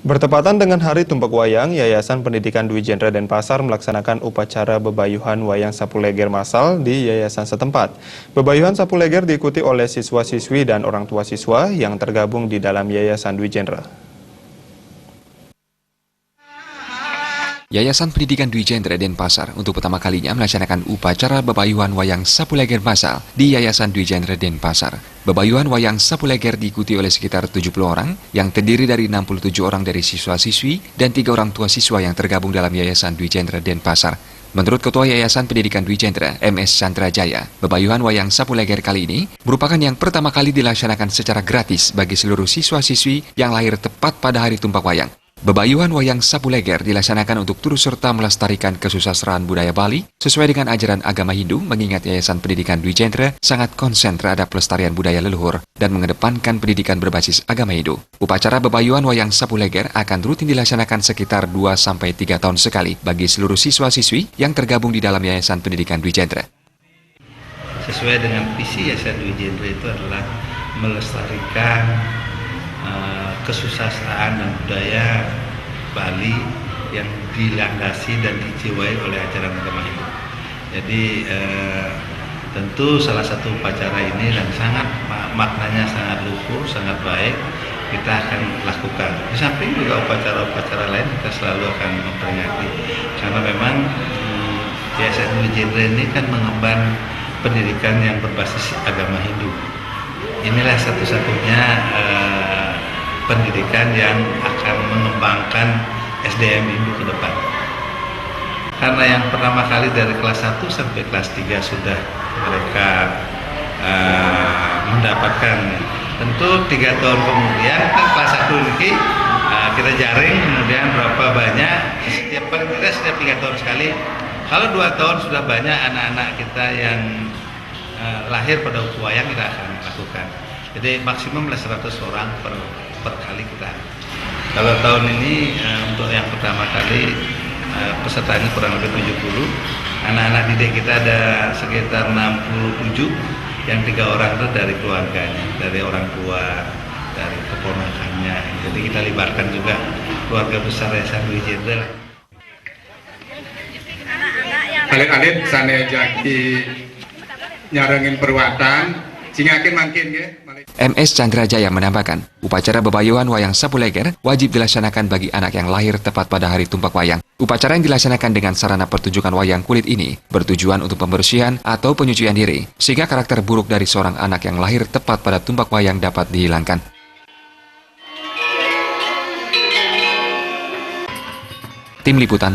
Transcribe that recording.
Bertepatan dengan Hari Tumpak Wayang, Yayasan Pendidikan Dwi Jendra Denpasar melaksanakan upacara bebayuhan wayang Sapuleger massal di yayasan setempat. Bebayuhan Sapuleger diikuti oleh siswa-siswi dan orang tua siswa yang tergabung di dalam Yayasan Dwi Jendra. Yayasan Pendidikan Dwi Jendra Denpasar untuk pertama kalinya melaksanakan upacara bebayuhan wayang Sapuleger massal di Yayasan Dwi Jendra Denpasar. Bebayuhan wayang Sapuleger diikuti oleh sekitar 70 orang yang terdiri dari 67 orang dari siswa-siswi dan 3 orang tua siswa yang tergabung dalam Yayasan Dwi Jendra Denpasar. Menurut Ketua Yayasan Pendidikan Dwi Jendra, MS Chandra Jaya, bebayuhan wayang Sapuleger kali ini merupakan yang pertama kali dilaksanakan secara gratis bagi seluruh siswa-siswi yang lahir tepat pada Hari Tumpak Wayang. Bebayuhan wayang Sapuleger dilaksanakan untuk turut serta melestarikan kesusastraan budaya Bali sesuai dengan ajaran agama Hindu, mengingat Yayasan Pendidikan Dwi Jendra sangat konsen terhadap pelestarian budaya leluhur dan mengedepankan pendidikan berbasis agama Hindu. Upacara bebayuhan wayang Sapuleger akan rutin dilaksanakan sekitar 2-3 tahun sekali bagi seluruh siswa-siswi yang tergabung di dalam Yayasan Pendidikan Dwi Jendra. Sesuai dengan visi Yayasan Dwi Jendra itu adalah melestarikan kesusastraan dan budaya Bali yang dilandasi dan dijiwai oleh ajaran agama Hindu. Jadi tentu salah satu upacara ini dan sangat maknanya sangat luhur, sangat baik kita akan lakukan. Di samping juga upacara-upacara lain kita selalu akan memperingati karena memang Yayasan Dwi Jendra ini kan mengemban pendidikan yang berbasis agama Hindu. Inilah satu-satunya pendidikan yang akan mengembangkan SDM Hindu ke depan. Karena yang pertama kali dari kelas 1 sampai kelas 3 sudah mereka mendapatkan. Tentu 3 tahun kemudian kan kelas 1 ini kita jaring kemudian berapa banyak setiap 3 tahun sekali. Kalau 2 tahun sudah banyak anak-anak kita yang lahir pada uku wayang kita akan lakukan. Jadi maksimum 100 orang per kali kita. Kalau tahun ini untuk yang pertama kali pesertanya kurang lebih 70. Anak-anak didik kita ada sekitar 67, yang 3 orang itu dari keluarganya, dari orang tua, dari keponakannya. Jadi kita libatkan juga keluarga besar Yayasan Dwi Jendra. Alit-alit sana jadi nyarengin perwatan. Singakin makin ya. MS Chandra Jaya menambahkan, upacara bebayuhan wayang Sapuleger wajib dilaksanakan bagi anak yang lahir tepat pada Hari Tumpak Wayang. Upacara yang dilaksanakan dengan sarana pertunjukan wayang kulit ini bertujuan untuk pembersihan atau penyucian diri, sehingga karakter buruk dari seorang anak yang lahir tepat pada Tumpak Wayang dapat dihilangkan. Tim Liputan